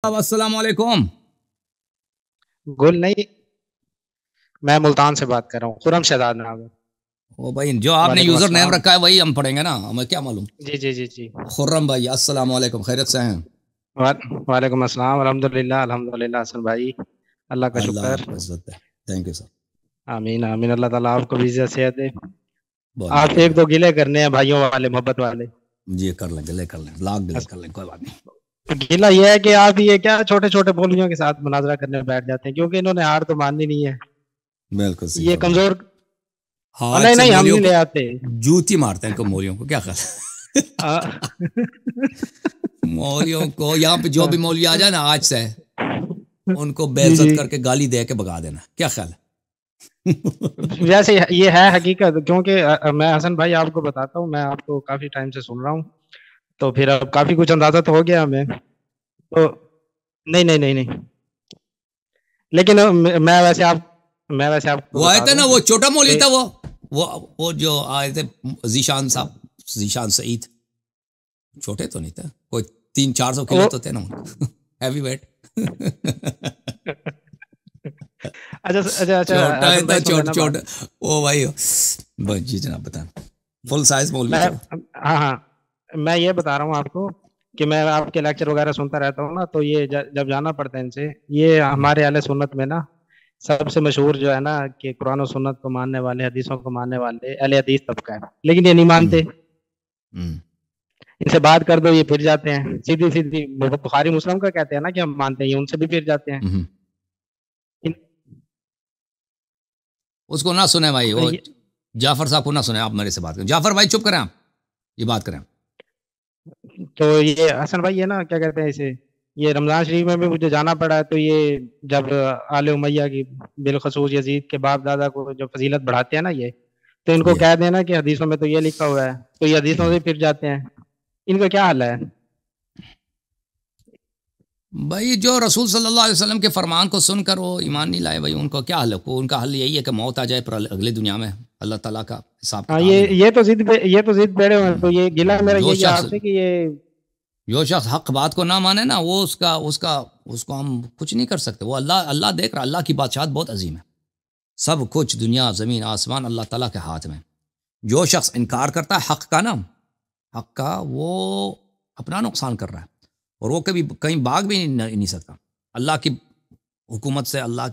السلام علیکم. گل نہیں، میں ملتان سے بات کر رہا ہوں، خرم شہزاد نام ہے. او بھائی جو آپ نے وعلیکم یوزر نیم السلام. رکھا ہے وہی ہم پڑھیں گے نا، ہمیں کیا معلوم. جی جی جی جی. خرم بھائی السلام علیکم، خیریت سے ہیں؟ وعلیکم السلام، الحمدللہ حسن بھائی، اللہ کا اللہ شکر. آپ کو عزت دے. Thank you sir. آمین آمین، اللہ تعالیٰ آپ کو بھی عزت صحت دے. بہت آپ بہت ایک دو گلے کرنے ہیں بھائیوں والے، محبت والے. جی کر لیں گلے، کر لیں لاکھ گلے کر لیں، کوئی بات نہیں. گلا یہ ہے کہ آپ یہ کیا چھوٹے چھوٹے بولیوں کے ساتھ مناظرہ کرنے بیٹھ جاتے ہیں، کیونکہ انہوں نے ہار تو ماننی نہیں ہے. بالکل صحیح یہ فرمایا. کمزور. ہاتھ نہیں سے نہیں، ہم مولیوں نہیں کو لے آتے. جوتی مارتے ہیں مولیوں کو، کیا خیال. مولیوں کو یہاں پہ جو بھی مولی آ جائے نا آج سے ان کو بے جی عزت جی. کر کے گالی دے کے بگا دینا، کیا خیال ہے. ویسے یہ ہے حقیقت، کیونکہ میں حسن بھائی آپ کو بتاتا ہوں، میں آپ کو کافی ٹائم سے سن رہا ہوں، تو پھر اب کافی کچھ اندازہ تو ہو گیا ہمیں. تو نہیں نہیں نہیں نہیں، لیکن میں ویسے آپ کو وہ آئے بتا تھے دوں نا، وہ چھوٹا مولی کہ تھا، وہ جو آئے تھے ذیشان صاحب، ذیشان سعید. چھوٹے تو نہیں تھے، کوئی 300-400 کلو وہ تو تھے نا ہیوی ویٹ. اچھا اچھا اچھا، چھوٹا ہی حسن تھا، بھائی سن چھوٹا لینا بات. چھوٹا. او بھائی بس جی جناب بتائیں. فل سائز مولوی میں تھے وہ. ہاں ہاں، میں یہ بتا رہا ہوں آپ کو کہ میں آپ کے لیکچر وغیرہ سنتا رہتا ہوں نا، تو یہ جب جانا پڑتا ہے ان سے، یہ ہمارے اہل سنت میں نا سب سے مشہور جو ہے نا کہ قرآن و سنت کو ماننے والے، حدیثوں کو ماننے والے اہل حدیث طبقہ ہے، لیکن یہ نہیں مانتے. ان سے بات کر دو یہ پھر جاتے ہیں سیدھی سیدھی. بخاری مسلم کا کہتے ہیں نا کہ ہم مانتے ہیں، یہ ان سے بھی پھر جاتے ہیں. اس کو نہ سنیں بھائی، وہ یہ- جعفر صاحب کو نہ سنیں. آپ میرے سے بات کریں، جعفر بھائی چپ کریں، آپ یہ بات کریں. تو یہ حسن بھائی ہے نا، کیا کہتے ہیں اسے، یہ رمضان شریف میں بھی مجھے جانا پڑا ہے، تو یہ جب آل امیہ کی بالخصوص یزید کے باپ دادا کو جو فضیلت بڑھاتے ہیں نا یہ، تو ان کو یہ کہہ دینا کہ حدیثوں میں تو یہ لکھا ہوا ہے، تو یہ حدیثوں سے پھر جاتے ہیں. ان کا کیا حل ہے؟ بھائی جو رسول صلی اللہ علیہ وسلم کے فرمان کو سن کر وہ ایمان نہیں لائے، بھائی ان کو کیا حل ہے. ان کا حل یہی ہے کہ موت آ جائے، پر اگلی دنیا میں اللہ تعالیٰ کا حساب ہاں، کتاب ہے نا. یہ تو ضد بیڑے ہوئے ہیں. تو یہ گلا میرا جو یہی ہے شخص آپ سے کہ یہ جو شخص حق بات کو نہ مانے نا، وہ اس کو ہم کچھ نہیں کر سکتے. وہ اللہ دیکھ رہا. اللہ کی بادشاہت بہت عظیم ہے. سب کچھ دنیا زمین آسمان اللہ تعالیٰ کے ہاتھ میں. جو شخص انکار کرتا ہے حق کا نا، حق کا، وہ اپنا نقصان کر رہا ہے، اور وہ کبھی کہیں بھاگ بھی نہیں سکتا. اللہ کی حکومت سے، اللہ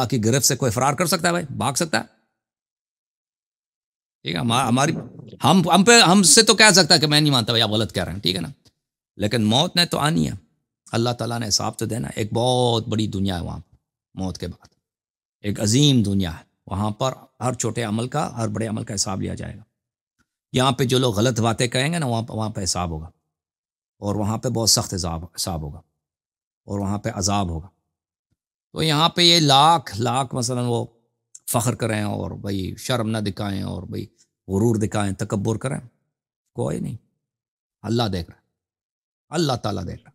کی گرفت سے کوئی فرار کر سکتا ہے بھائی؟ بھاگ سکتا ہے؟ ٹھیک ہے. ہماری ہم سے تو کہہ سکتا ہے کہ میں نہیں مانتا بھائی، آپ غلط کہہ رہے ہیں، ٹھیک ہے نا. لیکن موت نے تو آنی ہے. اللہ تعالیٰ نے حساب تو دینا. ایک بہت بڑی دنیا ہے وہاں موت کے بعد، ایک عظیم دنیا ہے. وہاں پر ہر چھوٹے عمل کا، ہر بڑے عمل کا حساب لیا جائے گا. یہاں پہ جو لوگ غلط باتیں کہیں گے نا، وہاں پہ حساب ہوگا، اور وہاں پہ بہت سخت حساب ہوگا، اور وہاں پہ عذاب ہوگا. تو یہاں پہ یہ لاکھ مثلا وہ فخر کریں اور بھائی شرم نہ دکھائیں اور بھائی غرور دکھائیں، تکبر کریں، کوئی نہیں. اللہ دیکھ رہا، اللہ تعالیٰ دیکھ رہا.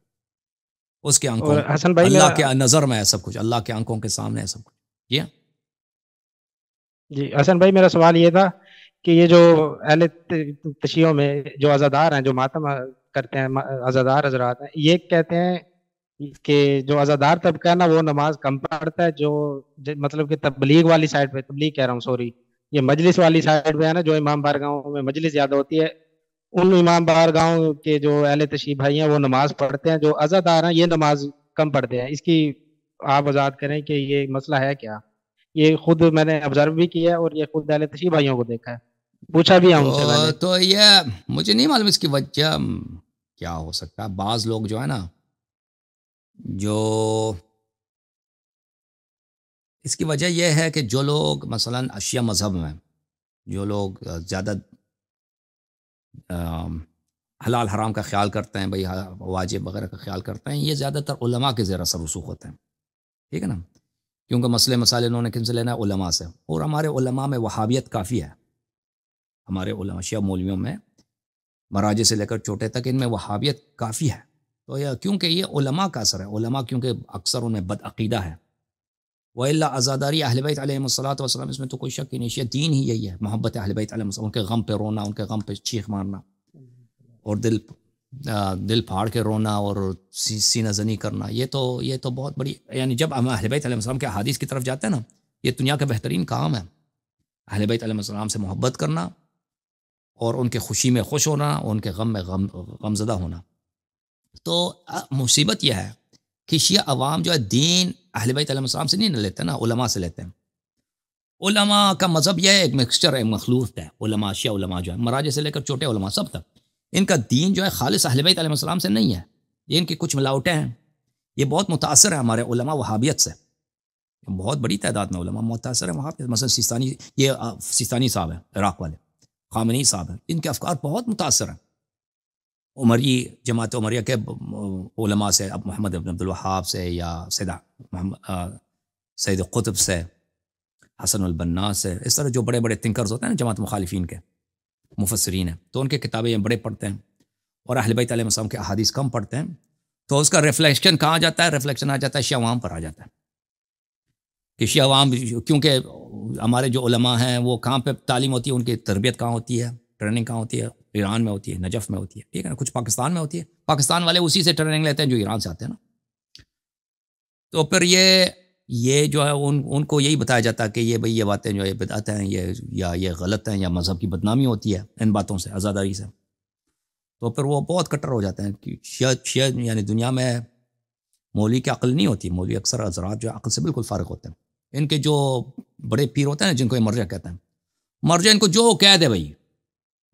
اس کے آنکھوں، اور حسن بھائی اللہ میرا کے نظر میں ہے سب کچھ، اللہ کے آنکھوں کے سامنے ہے سب کچھ. جی ہاں. جی حسن بھائی، میرا سوال یہ تھا کہ یہ جو اہل تشیعوں میں جو عزادار ہیں، جو ماتم کرتے ہیں، عزادار حضرات ہیں، یہ کہتے ہیں کہ جو عزادار طبقہ ہے نا وہ نماز کم پڑھتا ہے. جو مطلب کہ تبلیغ والی سائڈ پہ، تبلیغ کہہ رہا ہوں سوری، یہ مجلس والی سائڈ پہ ہے نا، جو امام بارگاہوں میں مجلس زیادہ ہوتی ہے، ان امام بارگاہوں کے جو اہل تشیع بھائی ہیں وہ نماز پڑھتے ہیں، جو عزادار ہیں یہ نماز کم پڑھتے ہیں. اس کی آپ وضاحت کریں کہ یہ مسئلہ ہے کیا. یہ خود میں نے آبزرو بھی کیا ہے، اور یہ خود اہل تشیع بھائیوں کو دیکھا ہے، پوچھا بھی ہے ان سے میں نے. تو یہ مجھے نہیں معلوم اس کی وجہ کیا ہو سکتا ہے. بعض لوگ جو ہے نا، جو اس کی وجہ یہ ہے کہ جو لوگ مثلا اشیاء مذہب میں، جو لوگ زیادہ حلال حرام کا خیال کرتے ہیں، بھائی واجب وغیرہ کا خیال کرتے ہیں، یہ زیادہ تر علماء کے زیر اثر رسوخ ہوتے ہیں. ٹھیک ہے نا. کیونکہ مسائل انہوں نے کن سے لینا ہے؟ علماء سے. اور ہمارے علماء میں وہابیت کافی ہے. ہمارے علماء شیعہ مولویوں میں، مراجع سے لے کر چھوٹے تک، ان میں وہابیت کافی ہے. تو یہ کیونکہ یہ علماء کا اثر ہے. علماء کیونکہ اکثر ان میں بد عقیدہ ہے. وَإِلَّا عزاداری اہل بیت علیہم الصلوۃ والسلام، اس میں تو کوئی شک ہی نہیں. دین ہی یہی ہے، محبت اہل بیت علیہم السلام، ان کے غم پہ رونا، ان کے غم پہ چیخ مارنا، اور دل پھاڑ کے رونا اور سینہ زنی کرنا، یہ تو بہت بڑی، یعنی جب ہم اہل بیت علیہ السلام کے احادیث کی طرف جاتے ہیں نا، یہ دنیا کا بہترین کام ہے، اہل بیت علیہ السلام سے محبت کرنا اور ان کے خوشی میں خوش ہونا، ان کے غم میں غمزدہ ہونا۔ تو مصیبت یہ ہے کہ شیعہ عوام جو ہے دین اہل بیت علیہ السلام سے نہیں لیتے نا، علماء سے لیتے ہیں۔ علماء کا مذہب یہ ہے، ایک مکسچر ہے، مخلوط ہے، علماء شیعہ علماء جو ہے مراجع سے لے کر چھوٹے علماء سب تک، ان کا دین جو ہے خالص اہل بیت علیہ السلام سے نہیں ہے، یہ ان کی کچھ ملاوٹیں ہیں۔ یہ بہت متاثر ہے ہمارے علماء وہابیت سے، بہت بڑی تعداد میں علماء متاثر ہیں وہابیت، مثلا سیستانی صاحب ہیں عراق والے، خامنئی صاحب ہیں، ان کے افکار بہت متاثر ہیں عمری جماعت عمریہ کے علماء سے، اب محمد بن عبد الوہاب سے، یا سید قطب سے، حسن البنا سے، اس طرح جو بڑے بڑے تھنکرز ہوتے ہیں نا جماعت مخالفین کے، مفسرین ہیں، تو ان کے کتابیں بڑے پڑھتے ہیں اور اہل بیت علیہ السلام کے احادیث کم پڑھتے ہیں، تو اس کا ریفلیکشن کہاں جاتا ہے؟ ریفلیکشن آ جاتا ہے شیعہ عوام پر آ جاتا ہے، کہ شیعہ عوام کیونکہ ہمارے جو علماء ہیں وہ کہاں پہ تعلیم ہوتی ہے، ان کی تربیت کہاں ہوتی ہے، ٹریننگ کہاں ہوتی ہے؟ ایران میں ہوتی ہے، نجف میں ہوتی ہے، ٹھیک ہے نا، کچھ پاکستان میں ہوتی ہے، پاکستان والے اسی سے ٹریننگ لیتے ہیں جو ایران سے آتے ہیں نا، تو پھر یہ جو ہے ان کو یہی بتایا جاتا ہے کہ یہ بھئی یہ باتیں جو ہے بدعت ہیں، یہ غلط ہیں، یا مذہب کی بدنامی ہوتی ہے ان باتوں سے، عزاداری سے، تو پھر وہ بہت کٹر ہو جاتے ہیں کہ شیعہ یعنی دنیا میں مولوی کی عقل نہیں ہوتی، مولوی اکثر حضرات جو عقل سے بالکل فارغ ہوتے ہیں، ان کے جو بڑے پیر ہوتے ہیں جن کو یہ مرجع کہتے ہیں، مرجع ان کو جو کہہ دے بھائی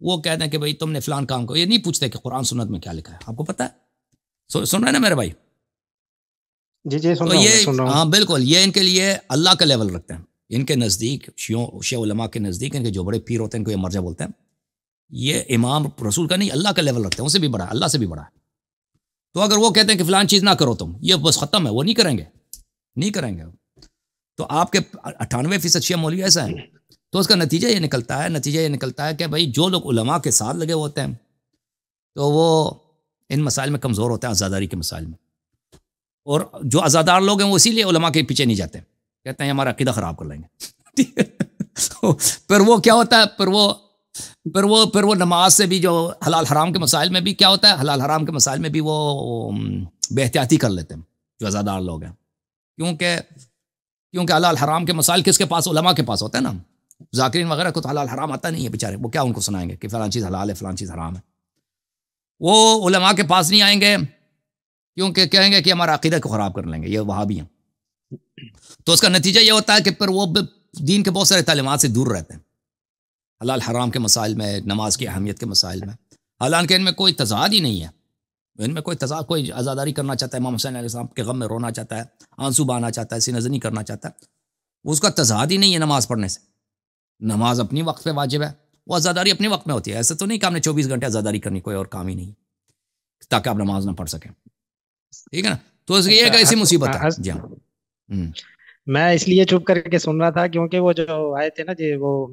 وہ کہہ دیں کہ بھائی تم نے فلان کام کو، یہ نہیں پوچھتے کہ قرآن سنت میں کیا لکھا ہے، آپ کو پتہ ہے، سن رہے ہیں نا میرے بھائی؟ جی سن تو رہا یہ ہوں۔ ہاں بالکل، یہ ان کے لیے اللہ کا لیول رکھتے ہیں، ان کے نزدیک شیعہ علماء کے نزدیک ان کے جو بڑے پیر ہوتے ہیں ان کو یہ مرجع بولتے ہیں، یہ امام رسول کا نہیں، اللہ کا لیول رکھتے ہیں، ان سے بھی بڑا ہے، اللہ سے بھی بڑا ہے، تو اگر وہ کہتے ہیں کہ فلان چیز نہ کرو تم، یہ بس ختم ہے، وہ نہیں کریں گے، تو آپ کے 98% شیعہ مولوی ایسا ہیں، تو اس کا نتیجہ یہ نکلتا ہے کہ بھائی جو لوگ علماء کے ساتھ لگے ہوتے ہیں تو وہ ان مسائل میں کمزور ہوتے ہیں، عزاداری کے مسائل میں، اور جو عزادار لوگ ہیں وہ اسی لیے علماء کے پیچھے نہیں جاتے، کہتے ہیں ہمارا عقیدہ خراب کر لیں گے پھر وہ کیا ہوتا ہے، پھر وہ نماز سے بھی، جو حلال حرام کے مسائل میں بھی کیا ہوتا ہے، حلال حرام کے مسائل میں بھی وہ بے احتیاطی کر لیتے ہیں جو عزادار لوگ ہیں، کیونکہ حلال حرام کے مسائل کس کے پاس؟ علماء کے پاس ہوتا ہے نا، ذاکرین وغیرہ کو تو حلال حرام آتا نہیں ہے بیچارے، وہ کیا ان کو سنائیں گے کہ فلان چیز حلال ہے فلان چیز حرام ہے، وہ علماء کے پاس نہیں آئیں گے کیونکہ کہیں گے کہ ہمارا عقیدہ کو خراب کر لیں گے، یہ وہابی ہیں، تو اس کا نتیجہ یہ ہوتا ہے کہ پھر وہ دین کے بہت سارے تعلیمات سے دور رہتے ہیں، حلال حرام کے مسائل میں، نماز کی اہمیت کے مسائل میں، حالانکہ ان میں کوئی تضاد ہی نہیں ہے، ان میں کوئی عزاداری کرنا چاہتا ہے، امام حسین علیہ السلام کے غم میں رونا چاہتا ہے، آنسو بہانا چاہتا ہے، سینہ زنی کرنا چاہتا ہے، اس کا تضاد ہی نہیں ہے نماز پڑھنے سے، نماز اپنی وقت پہ واجب ہے، وہ عزاداری اپنے وقت میں ہوتی ہے، ایسا تو نہیں کہ ہم نے 24 گھنٹے عزاداری کرنی، کوئی اور کام ہی نہیں تاکہ آپ نماز نہ پڑھ سکیں، ٹھیک ہے نا، تو اس یہ ایک ایسی مصیبت ہے۔ جی ہاں، میں اس لیے چپ کر کے سن رہا تھا کیونکہ وہ جو آئے تھے نا جی، وہ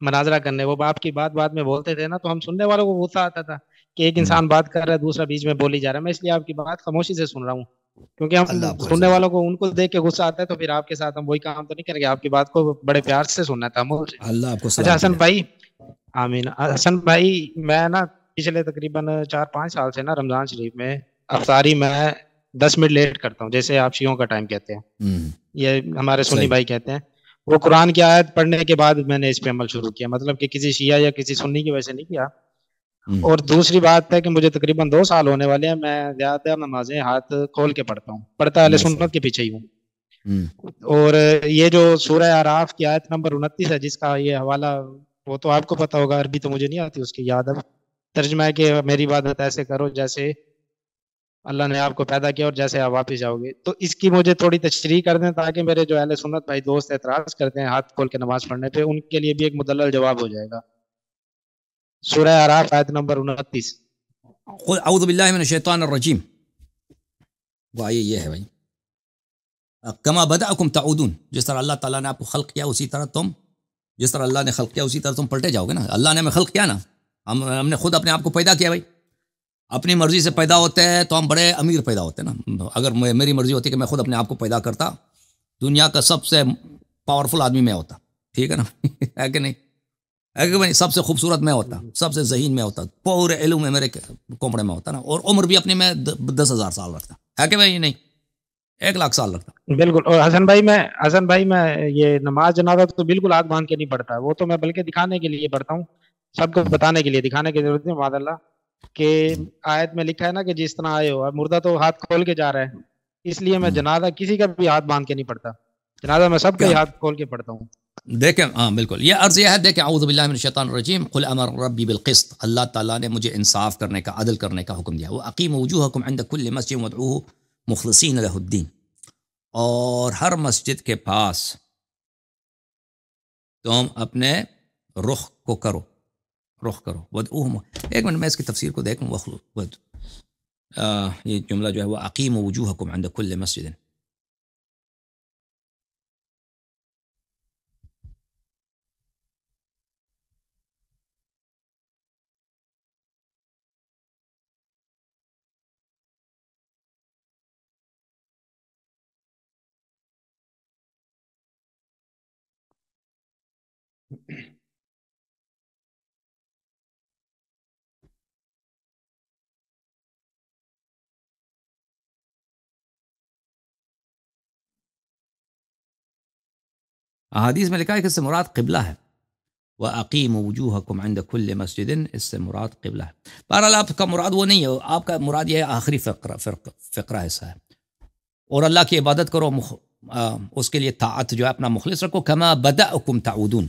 مناظرہ کرنے، وہ باپ کی بات میں بولتے تھے نا، تو ہم سننے والوں کو غصہ آتا تھا کہ ایک انسان بات کر رہا ہے دوسرا بیچ میں بولی جا رہا ہے، میں اس لیے آپ کی بات خاموشی سے سن رہا ہوں، کیونکہ ہم اللہ آپ کو سننے والوں کو ان کو دیکھ کے غصہ آتا ہے، تو پھر آپ کے ساتھ ہم وہی کام تو نہیں کریں گے، آپ کی بات کو بڑے پیار سے سننا تھا مجھے۔ اللہ آپ کو اچھا حسن بھائی، آمین، حسن بھائی، میں نا پچھلے تقریباً 4-5 سال سے نا رمضان شریف میں افطاری میں 10 منٹ لیٹ کرتا ہوں، جیسے آپ شیعوں کا ٹائم کہتے ہیں، یہ ہمارے سنی بھائی کہتے ہیں، وہ قرآن کی آیت پڑھنے کے بعد میں نے اس پہ عمل شروع کیا، مطلب کہ کسی شیعہ یا کسی سنی کی وجہ سے نہیں کیا۔ اور دوسری بات ہے کہ مجھے تقریباً 2 سال ہونے والے ہیں، میں زیادہ نمازیں ہاتھ کھول کے پڑھتا ہوں، پڑھتا اہل سنت کے پیچھے ہی ہوں، اور یہ جو سورہ اعراف کی آیت نمبر 29 ہے جس کا یہ حوالہ، وہ تو آپ کو پتا ہوگا، عربی تو مجھے نہیں آتی اس کی یاد، اب ترجمہ ہے کہ میری عبادت ایسے کرو جیسے اللہ نے آپ کو پیدا کیا اور جیسے آپ واپس جاؤ گے، تو اس کی مجھے تھوڑی تشریح کر دیں تاکہ میرے جو اہل سنت بھائی دوست اعتراض کرتے ہیں ہاتھ کھول کے نماز پڑھنے پہ، ان کے لیے بھی ایک مدلل جواب ہو جائے گا۔ سورہ اعراف آیت نمبر 29۔ اعوذ باللہ من الشیطان الرجیم، وہ آئیے یہ ہے بھائی، کما بدأکم تعودون، جس طرح اللہ تعالیٰ نے آپ کو خلق کیا اسی طرح تم، جس طرح اللہ نے خلق کیا اسی طرح تم پلٹے جاؤ گے نا، اللہ نے ہمیں خلق کیا نا، ہم نے خود اپنے آپ کو پیدا کیا بھائی، اپنی مرضی سے پیدا ہوتے ہیں تو ہم بڑے امیر پیدا ہوتے ہیں نا، اگر میری مرضی ہوتی کہ میں خود اپنے آپ کو پیدا کرتا، دنیا کا سب سے پاورفل آدمی میں ہوتا، ٹھیک ہے نا ہے کہ نہیں، اگر بھائی سب سے خوبصورت میں ہوتا، سب سے ذہین میں ہوتا، پورے علم میں میرے کومڑے میں ہوتا نا، اور عمر بھی اپنی میں 10,000 سال رکھتا ہے کہ بھائی نہیں 1,00,000 سال رکھتا. بالکل. اور حسن بھائی میں یہ نماز جنازہ تو بالکل آنکھ باندھ کے نہیں پڑھتا، وہ تو میں بلکہ دکھانے کے لیے پڑھتا ہوں، سب کو بتانے کے لیے، دکھانے کی ضرورت نہیں. معاذ اللہ کہ آیت میں لکھا ہے نا کہ جس طرح آئے ہو، مردہ تو ہاتھ کھول کے جا رہا ہے، اس لیے میں جنازہ کسی کا بھی ہاتھ باندھ کے نہیں پڑھتا، جنازہ میں سب کا ہی ہاتھ کھول کے پڑھتا ہوں. دیکھیں ہاں بالکل یہ عرض یہ ہے. دیکھیں اعوذ باللہ من الشیطان الرجیم، قل امر ربی بالقسط، اللہ تعالیٰ نے مجھے انصاف کرنے کا، عدل کرنے کا حکم دیا. وَأَقِیمُوا وُجُوهَکُمْ عِنْدَ كُلِّ مَسْجِدٍ وَادْعُوهُ مُخْلِصِینَ لَهُ الدِّینَ، اور ہر مسجد کے پاس تم اپنے رخ کو کرو، رخ کرو. وَادْعُوهُ، ایک منٹ میں اس کی تفسیر کو دیکھوں. یہ جملہ جو ہے وہ اقیموا وجوہکم عند کل مسجد، احادیث میں لکھا ہے کہ اس سے مراد قبلہ ہے. وَأَقِیمُوا وُجُوهَکُمْ عِنْدَ كُلِّ مَسْجِدٍ، اس سے مراد قبلہ ہے. بہرحال آپ کا مراد وہ نہیں ہے، آپ کا مراد یہ آخری فقرہ حصہ ہے. اور اللہ کی عبادت کرو، اس کے لیے طاعت جو ہے اپنا مخلص رکھو. كَمَا بَدَأَكُمْ تَعُودُونَ،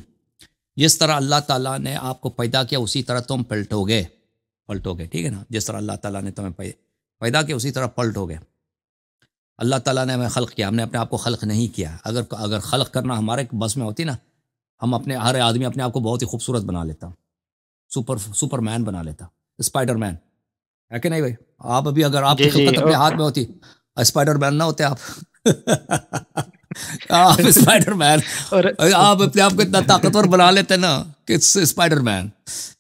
جس طرح اللہ تعالیٰ نے آپ کو پیدا کیا اسی طرح تم پلٹو گے. ٹھیک ہے نا، جس طرح اللہ تعالیٰ نے تمہیں پیدا کیا اسی طرح پلٹو گے. اللہ تعالیٰ نے ہمیں خلق کیا، ہم نے اپنے آپ کو خلق نہیں کیا. اگر خلق کرنا ہمارے بس میں ہوتی نا، ہم ہر آدمی اپنے آپ کو بہت ہی خوبصورت بنا لیتا، سپر مین بنا لیتا، اسپائڈر مین ہے کہ نہیں بھائی؟ آپ ابھی اگر آپ کی خلقت اپنے ہاتھ میں ہوتی، اسپائڈر مین نہ ہوتے آپ اسپائڈر مین، آپ اپنے آپ کو اتنا طاقتور بنا لیتے نا کہ اسپائڈر مین.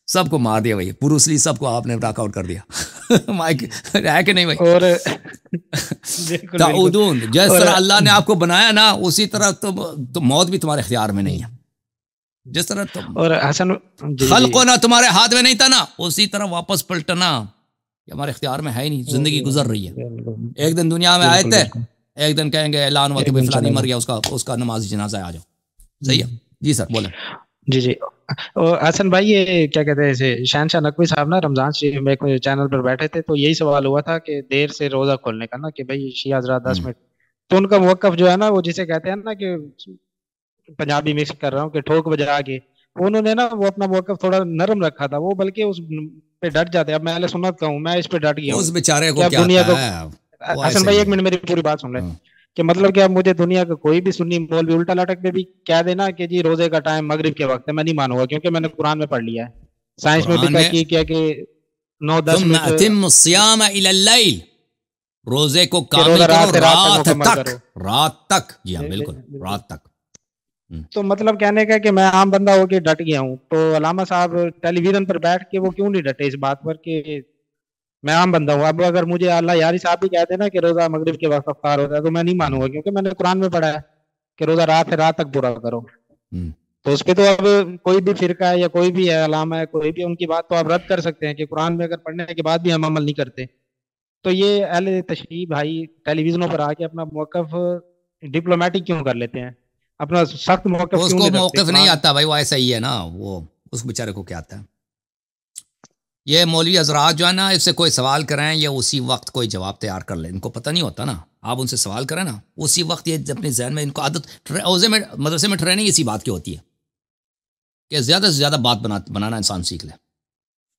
سب کو مار دیا بھائی، بروس لی سب کو آپ نے راک آؤٹ کر دیا مائک ہے کہ نہیں بھائی؟ اور تعودون، جس طرح اللہ نے آپ کو بنایا نا اسی طرح تو موت بھی تمہارے اختیار میں نہیں ہے. جس طرح تم اور حسن خلق ہونا تمہارے ہاتھ میں نہیں تھا نا، اسی طرح واپس پلٹنا یہ ہمارے اختیار میں ہے ہی نہیں. زندگی گزر رہی ہے، ایک دن دنیا میں آئے تھے، ایک دن کہیں گے اعلان ہوا کہ فلانی مر گیا، اس کا نماز جنازہ آ جاؤ. صحیح ہے جی سر بولیں. جی اور حسن بھائی یہ کیا کہتے ہیں، شہنشاہ نقوی صاحب نا رمضان شریف میں ایک چینل پر بیٹھے تھے تو یہی سوال ہوا تھا کہ دیر سے روزہ کھولنے کا نا، کہ بھائی شیعہ حضرات 10 منٹ، تو ان کا موقف جو ہے نا وہ جسے کہتے ہیں نا کہ پنجابی مکس کر رہا ہوں کہ ٹھوک بجا کے، انہوں نے نا وہ اپنا موقف تھوڑا نرم رکھا تھا، وہ بلکہ اس پہ ڈٹ جاتے. اب میں اہل سنت کا ہوں، میں اس پہ ڈٹ گیا ہوں. اس بیچارے کو کیا دنیا کو ہے حسن بھائی ایک منٹ میری پوری بات سن لیں، کہ مطلب کہ اب مجھے دنیا کا کوئی بھی سنی مولوی الٹا لٹک پہ بھی کہہ دینا کہ جی روزے کا ٹائم مغرب کے وقت ہے، میں نہیں مانوں گا، کیونکہ میں نے قرآن میں پڑھ لیا ہے، سائنس میں بھی تحقیق کیا کہ 9-10 ثم اتم الصیام الی اللیل، روزے کو کامل کرو رات تک. جی ہاں بالکل رات تک. تو مطلب کہنے کا کہ میں عام بندہ ہو کے ڈٹ گیا ہوں، تو علامہ صاحب ٹیلی ویژن پر بیٹھ کے وہ کیوں نہیں ڈٹے اس بات پر کہ میں عام بندہ ہوں. اب اگر مجھے اللہ یاری صاحب بھی کہتے ہیں نا کہ روزہ مغرب کے وقت افطار ہوتا ہے تو میں نہیں مانوں گا، کیونکہ میں نے قرآن میں پڑھا ہے کہ روزہ رات سے رات تک پورا کرو. تو اس پہ تو اب کوئی بھی فرقہ ہے یا کوئی بھی ہے علامہ ہے کوئی بھی، ان کی بات تو آپ رد کر سکتے ہیں کہ قرآن میں اگر پڑھنے کے بعد بھی ہم عمل نہیں کرتے. تو یہ اہل تشریع بھائی ٹیلی ویژنوں پر آ کے اپنا موقف ڈپلومیٹک کیوں کر لیتے ہیں، اپنا سخت موقف اس کو موقف نہیں آتا بھائی، وہ ایسا ہی ہے نا، وہ اس بیچارے کو کیا آتا ہے. یہ مولوی حضرات جو ہے نا، اس سے کوئی سوال کریں یا اسی وقت کوئی جواب تیار کر لیں، ان کو پتہ نہیں ہوتا نا. آپ ان سے سوال کریں نا اسی وقت، یہ اپنے ذہن میں ان کو عادت، مدرسے میں ٹریننگ اسی بات کی ہوتی ہے کہ زیادہ سے زیادہ بات بنانا انسان سیکھ لے.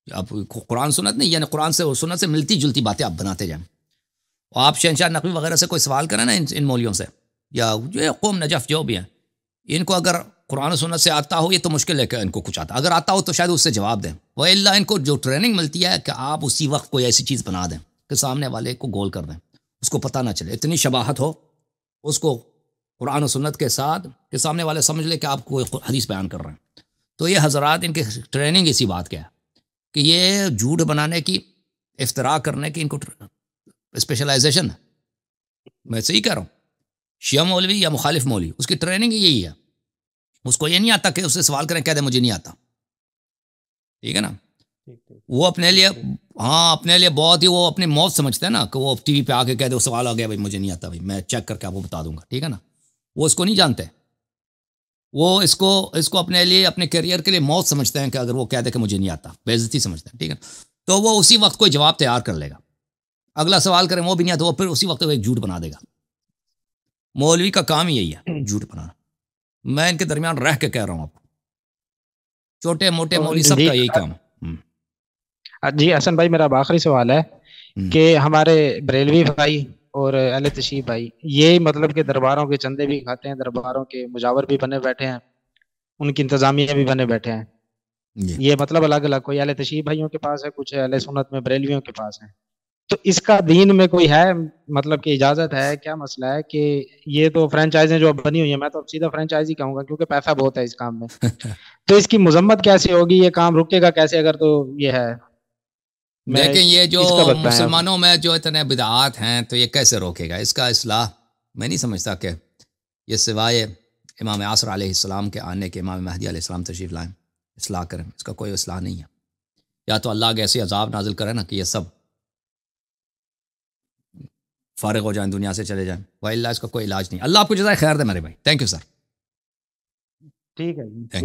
آپ قرآن سنت نہیں، یعنی قرآن سے اور سنت سے ملتی جلتی باتیں آپ بناتے جائیں. اور آپ شہنشاہ نقوی وغیرہ سے کوئی سوال کریں نا ان مولویوں سے، یا جو قوم نجف جو بھی ہیں، ان کو اگر قرآن و سنت سے آتا ہو یہ تو مشکل ہے کہ ان کو کچھ آتا، اگر آتا ہو تو شاید اس سے جواب دیں. وہ اللہ ان کو جو ٹریننگ ملتی ہے کہ آپ اسی وقت کوئی ایسی چیز بنا دیں کہ سامنے والے کو گول کر دیں، اس کو پتہ نہ چلے، اتنی شباہت ہو اس کو قرآن و سنت کے ساتھ کہ سامنے والے سمجھ لے کہ آپ کوئی حدیث بیان کر رہے ہیں. تو یہ حضرات ان کی ٹریننگ اسی بات کیا ہے کہ یہ جھوٹ بنانے کی، افتراء کرنے کی ان کو اسپیشلائزیشن ہے. میں صحیح کہہ رہا ہوں، شیعہ مولوی یا مخالف مولوی اس کی ٹریننگ یہی ہے. اس کو یہ نہیں آتا کہ اس سے سوال کریں کہہ دیں مجھے نہیں آتا، ٹھیک ہے نا. وہ اپنے لیے اپنے لیے بہت ہی وہ اپنی موت سمجھتے ہیں نا کہ وہ ٹی وی پہ آ کے کہہ دے سوال آ گیا بھائی مجھے نہیں آتا بھائی میں چیک کر کے آپ کو بتا دوں گا. ٹھیک ہے نا. وہ اس کو نہیں جانتے, وہ اس کو اپنے لیے اپنے کیریئر کے لیے موت سمجھتے ہیں کہ اگر وہ کہہ دے کہ مجھے نہیں آتا, بے عزتی سمجھتے ہیں. ٹھیک ہے, تو وہ اسی وقت کوئی جواب تیار کر لے گا, اگلا سوال کریں وہ بھی نہیں آتا, وہ پھر اسی وقت وہ ایک جھوٹ بنا دے گا. مولوی کا کام ہی یہی ہے, جھوٹ بنانا. میں ان کے درمیان رہ کے کہہ رہا ہوں آپ کو, چھوٹے موٹے مولوی سب کا یہی کام. جی حسن بھائی میرا آخری سوال ہے کہ ہمارے بریلوی بھائی اور اہل تشیع بھائی یہ مطلب کہ درباروں کے چندے بھی کھاتے ہیں, درباروں کے مجاور بھی بنے بیٹھے ہیں, ان کی انتظامیہ بھی بنے بیٹھے ہیں, یہ مطلب الگ الگ, کوئی اہل تشیع بھائیوں کے پاس ہے, کچھ اہل سنت میں بریلویوں کے پاس ہے. تو اس کا دین میں کوئی ہے مطلب کہ اجازت ہے, کیا مسئلہ ہے کہ یہ تو فرینچائزیں جو بنی ہوئی ہیں, میں تو سیدھا فرینچائزی کہوں گا کیونکہ پیسہ بہت ہے اس کام میں, تو اس کی مذمت کیسے ہوگی, یہ کام رکے گا کیسے اگر تو یہ ہے. لیکن یہ جو مسلمانوں میں جو اتنے بدعات ہیں تو یہ کیسے روکے گا, اس کا اصلاح میں نہیں سمجھتا کہ یہ سوائے امام عاصر علیہ السلام کے آنے کے امام مہدی علیہ السلام تشریف لائیں اصلاح کریں, اس کا کوئی اصلاح نہیں ہے. یا تو اللہ کے ایسے عذاب نازل کرے نا کہ یہ سب فارغ ہو جائیں, دنیا سے چلے جائیں, وَإِلَّا اس کا کوئی علاج نہیں. اللہ آپ کو جزائے خیر دے میرے بھائی. Thank you sir. ٹھیک ہے.